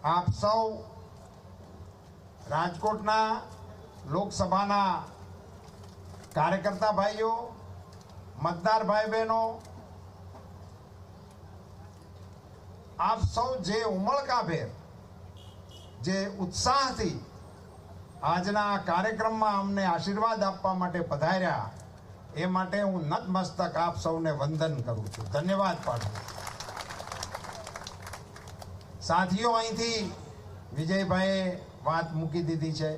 આપ સૌ રાજકોટના લોકસભાના કાર્યકર્તા ભાઈઓ, મતદાર ભાઈ બહેનો, આપ સૌ જે ઉમળકાભેર, જે ઉત્સાહથી આજના કાર્યક્રમમાં અમને આશીર્વાદ આપવા માટે પધાર્યા, એ માટે હું નતમસ્તક આપ સૌને વંદન કરું છું, ધન્યવાદ પાઠવું. સાથીઓ, અહીંથી વિજયભાઈએ વાત મૂકી દીધી છે.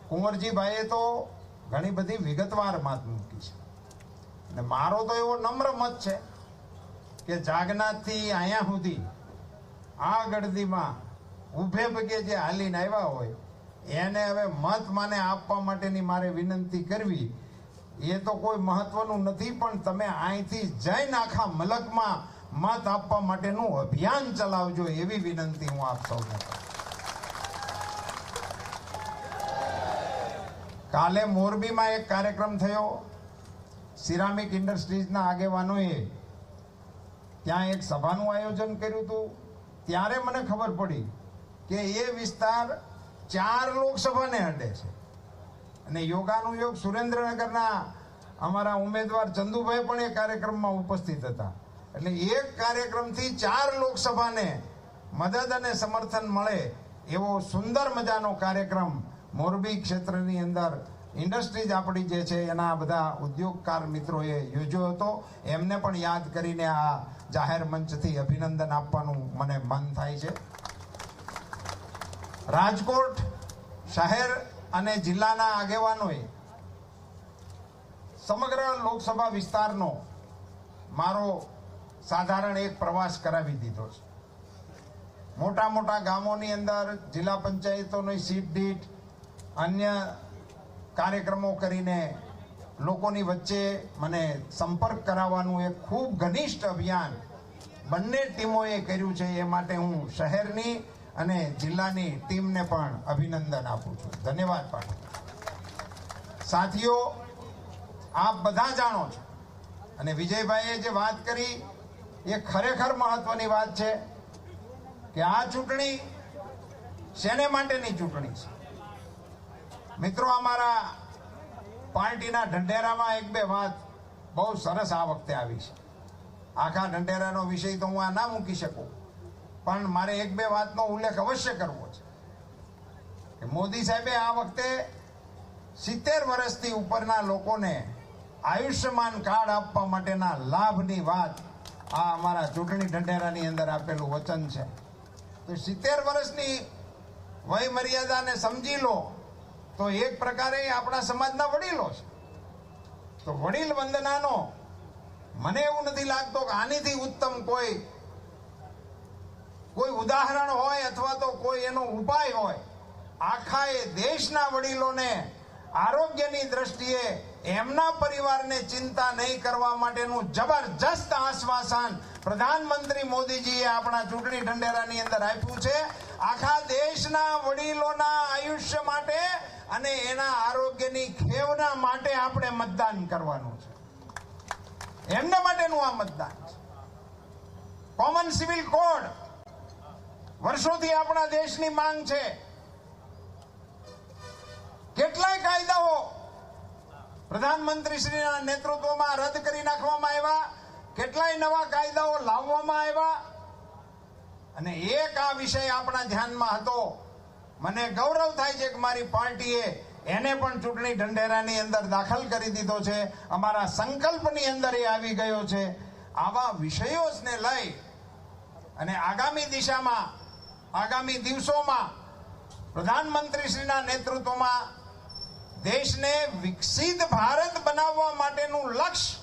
કુંવરજીભાઈએ તો ઘણી બધી વિગતવાર વાત મૂકી છે, અને મારો તો એવો નમ્ર મત છે કે જાગનાથથી અહીંયા સુધી આ ગળદીમાં ઉભે પગે જે હાલીને આવ્યા હોય એને હવે મત માને આપવા માટેની મારે વિનંતી કરવી એ તો કોઈ મહત્વનું નથી, પણ તમે અહીંથી જઈને આખા મલકમાં મત આપવા માટેનું અભિયાન ચલાવજો એવી વિનંતી હું આપ સૌને કરું. કાલે મોરબીમાં એક કાર્યક્રમ થયો. સિરામિક ઇન્ડસ્ટ્રીઝના આગેવાનોએ ત્યાં એક સભાનું આયોજન કર્યું હતું. ત્યારે મને ખબર પડી કે એ વિસ્તાર 4 લોકસભાને અડે છે, અને યોગાનું યોગ સુરેન્દ્રનગરના અમારા ઉમેદવાર ચંદુભાઈ પણ એ કાર્યક્રમમાં ઉપસ્થિત હતા. એટલે એક કાર્યક્રમથી 4 લોકસભાને મદદ અને સમર્થન મળે એવો સુંદર મજાનો કાર્યક્રમ મોરબી ક્ષેત્રની અંદર ઇન્ડસ્ટ્રીઝ આપણી જે છે એના બધા ઉદ્યોગકાર મિત્રોએ યોજ્યો હતો. એમને પણ યાદ કરીને આ જાહેર મંચથી અભિનંદન આપવાનું મને મન થાય છે. રાજકોટ શહેર અને જિલ્લાના આગેવાનોએ સમગ્ર લોકસભા વિસ્તારનો મારો સાધારણ એક પ્રવાસ કરાવી દીધો છે. મોટા મોટા ગામોની અંદર જિલ્લા પંચાયતોની સીટ દીઠ અન્ય કાર્યક્રમો કરીને લોકોની વચ્ચે મને સંપર્ક કરાવવાનું એક ખૂબ ઘનિષ્ઠ અભિયાન બંને ટીમોએ કર્યું છે. એ માટે હું શહેરની અને જિલ્લાની ટીમને પણ અભિનંદન આપું છું, ધન્યવાદ પાઠવું. સાથીઓ, આપ બધા જાણો છો, અને વિજયભાઈએ જે વાત કરી એ ખરેખર મહત્વની વાત છે કે આ ચૂંટણી શેને માટેની ચૂંટણી છે. મિત્રો, અમારા પાર્ટીના ઢંઢેરામાં 1-2 વાત બહુ સરસ આ વખતે આવી છે. આખા ઢંઢેરાનો વિષય તો હું આ ના મૂકી શકું, પણ મારે 1-2 વાતનો ઉલ્લેખ અવશ્ય કરવો છે કે મોદી સાહેબે આ વખતે 70 વર્ષથી ઉપરના લોકોને આયુષ્યમાન કાર્ડ આપવા માટેના લાભની વાત આ અમારા ચૂંટણી ઢંઢેરાની અંદર આપેલું વચન છે. તો 70 વર્ષની વય મર્યાદાને સમજી લો તો એક પ્રકારે આપણા સમાજના વડીલો છે. તો વડીલ વંદનાનો મને એવું નથી લાગતો કે આનીથી ઉત્તમ કોઈ ઉદાહરણ હોય અથવા તો કોઈ એનો ઉપાય હોય. આખા એ દેશના વડીલોને આરોગ્યની દ્રષ્ટિએ એમના પરિવારને ચિંતા નહીં કરવા માટેનું જબરજસ્ત આશ્વાસન પ્રધાનમંત્રી મોદીજીએ આપણા ચૂંટણી ઢંઢેરાની અંદર આપ્યું છે. આખા દેશના વડીલોના આયુષ્ય માટે અને એના આરોગ્યની ખેવના માટે આપણે મતદાન કરવાનું છે. એમના માટેનું આ મતદાન છે. કોમન સિવિલ કોડ વર્ષોથી આપણા દેશની માંગ છે. કેટલાય કાયદાઓ પ્રધાનમંત્રીશ્રીના નેતૃત્વમાં રદ કરી નાખવામાં આવ્યા, કેટલાય નવા કાયદાઓ લાવવામાં આવ્યા, અને એક આ વિષય આપણા ધ્યાનમાં હતો. મને ગૌરવ થાય છે કે મારી પાર્ટીએ એને પણ ચૂંટણી ઢંઢેરાની અંદર દાખલ કરી દીધો છે. અમારા સંકલ્પની અંદર એ આવી ગયો છે. આવા વિષયોને લઈ અને આગામી દિશામાં, આગામી દિવસોમાં પ્રધાનમંત્રીશ્રીના નેતૃત્વમાં દેશને વિકસિત ભારત બનાવવા માટેનું લક્ષ્ય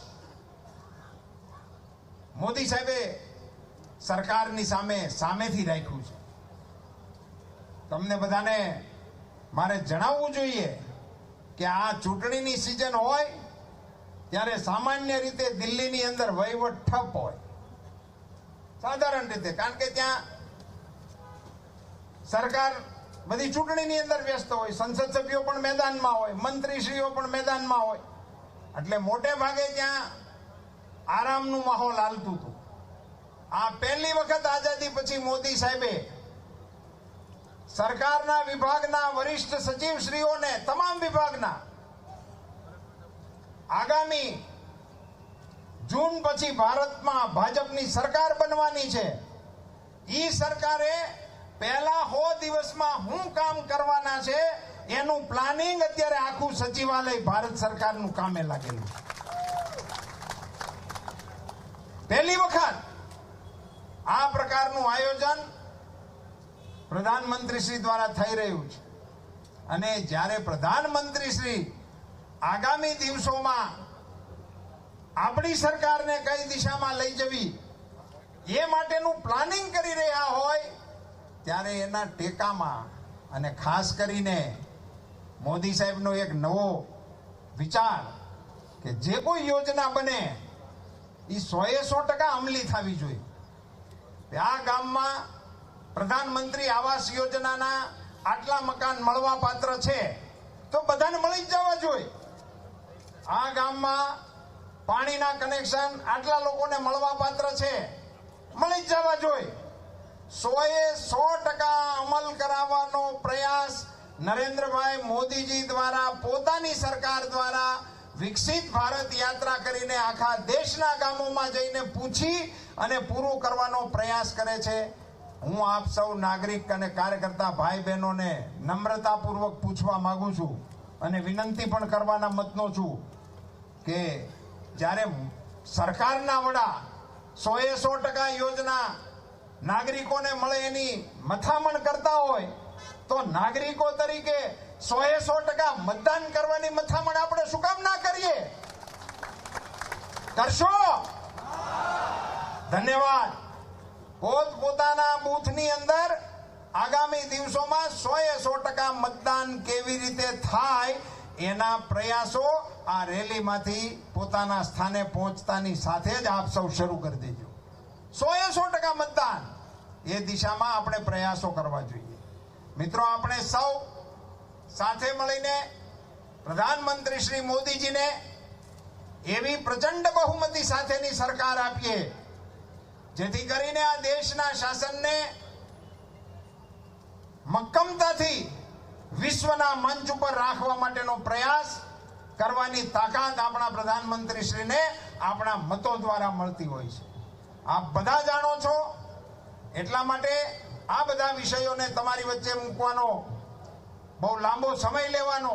મોદી સાહેબે સરકારની સામેથી રાખ્યું છે. તમને બધાને મારે જણાવવું જોઈએ કે આ ચૂંટણીની સિઝન હોય ત્યારે સામાન્ય રીતે દિલ્હીની અંદર વહીવટ ઠપ હોય, સાધારણ રીતે, કારણ કે ત્યાં સરકાર બધી ચૂંટણીની અંદર વ્યસ્ત હોય, સંસદ સભ્યો પણ મેદાનમાં હોય, મંત્રીશ્રીઓ પણ મેદાનમાં હોય, એટલે મોટે ભાગે ત્યાં આરામનું માહોલ હાલતું હતું. આ પહેલી વખત આઝાદી પછી મોદી સાહેબે સરકારના વિભાગના વરિષ્ઠ સચિવશ્રીઓને, તમામ વિભાગના, આગામી જૂન પછી ભારતમાં ભાજપની સરકાર બનવાની છે. ઈ સરકારે પહેલા 100 દિવસમાં શું કામ કરવાના છે એનું પ્લાનિંગ અત્યારે આખું સચિવાલય ભારત સરકારનું કામે લાગેલું છે. પહેલી વખત આ પ્રકારનું આયોજન પ્રધાનમંત્રી શ્રી દ્વારા થઈ રહ્યું છે. અને જ્યારે પ્રધાનમંત્રી શ્રી આગામી દિવસોમાં આપણી સરકારને કઈ દિશામાં લઈ જવી એ માટેનું પ્લાનિંગ કરી રહ્યા હોય ત્યારે એના ટેકામાં અને ખાસ કરીને મોદી સાહેબનો એક નવો વિચાર કે જે કોઈ યોજના બને એ 100% અમલી થવી જોઈએ. આ ગામમાં પ્રધાનમંત્રી આવાસ યોજનાના આટલા મકાન મળવા પાત્ર છે તો બધાને મળી જ જવા જોઈએ. આ ગામમાં પાણીના કનેક્શન આટલા લોકોને મળવા પાત્ર છે, મળી જ જવા જોઈએ. 100% અમલ કરાવવાનો પ્રયાસ નરેન્દ્રભાઈ મોદીજી દ્વારા, પોતાની સરકાર દ્વારા વિકસિત ભારત યાત્રા કરીને આખા દેશના ગામોમાં જઈને પૂછી અને પૂરું કરવાનો પ્રયાસ કરે છે. હું આપ સૌ નાગરિક અને કાર્યકર્તા ભાઈ બહેનોને નમ્રતાપૂર્વક પૂછવા માંગુ છું અને વિનંતી પણ કરવાના મતનો છું કે જ્યારે સરકારના વડા 100% યોજના નાગરિકોને મળે એની મથામણ કરતા હોય તો નાગરિકો તરીકે 100% મતદાન કરવાની મથામણ આપણે શું કામ ના કરીએ? કરશો? ધન્યવાદ. પોતપોતાના બૂથની અંદર આગામી દિવસોમાં 100% મતદાન કેવી રીતે થાય એના પ્રયાસો આ રેલીમાંથી પોતાના સ્થાને પહોંચતાની સાથે જ આપ સૌ શરૂ કરી દેજો. 100% મતદાન એ દિશામાં આપણે પ્રયાસો કરવા જોઈએ. મિત્રો, આપણે સૌ સાથે મળીને પ્રધાનમંત્રી શ્રી મોદીજીને એવી પ્રચંડ બહુમતી સાથેની સરકાર આપીએ જેથી કરીને આ દેશના શાસનને મક્કમતાથી વિશ્વના મંચ ઉપર રાખવા માટેનો પ્રયાસ કરવાની તાકાત આપણા પ્રધાનમંત્રી શ્રીને આપણા મતો દ્વારા મળતી હોય છે. આપ બધા જાણો છો, એટલા માટે આ બધા વિષયોને તમારી વચ્ચે મૂકવાનો બહુ લાંબો સમય લેવાનો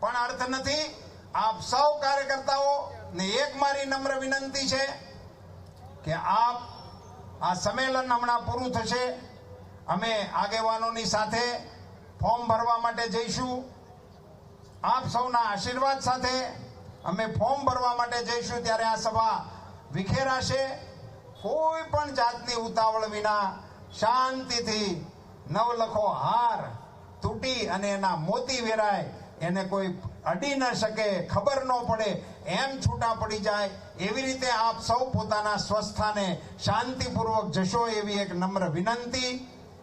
પણ અર્થ નથી. આપ સૌ કાર્યકર્તાઓ ને એક મારી નમ્ર વિનંતી છે કે આપ આ સંમેલન હમણાં પૂરું થશે, અમે આગેવાનોની સાથે ફોર્મ ભરવા માટે જઈશું. આપ સૌના આશીર્વાદ સાથે અમે ફોર્મ ભરવા માટે જઈશું. ત્યારે આ સભા વિખેરાશે. કોઈ પણ જાતની ઉતાવળ વિના શાંતિથી નવલખો હાર તૂટી અને એના મોતી વેરાય, એને કોઈ અડી ન શકે, ખબર ન પડે, એમ છૂટા પડી જાય એવી રીતે આપ સૌ પોતાના સ્વસ્થાને શાંતિપૂર્વક જશો એવી એક નમ્ર વિનંતી.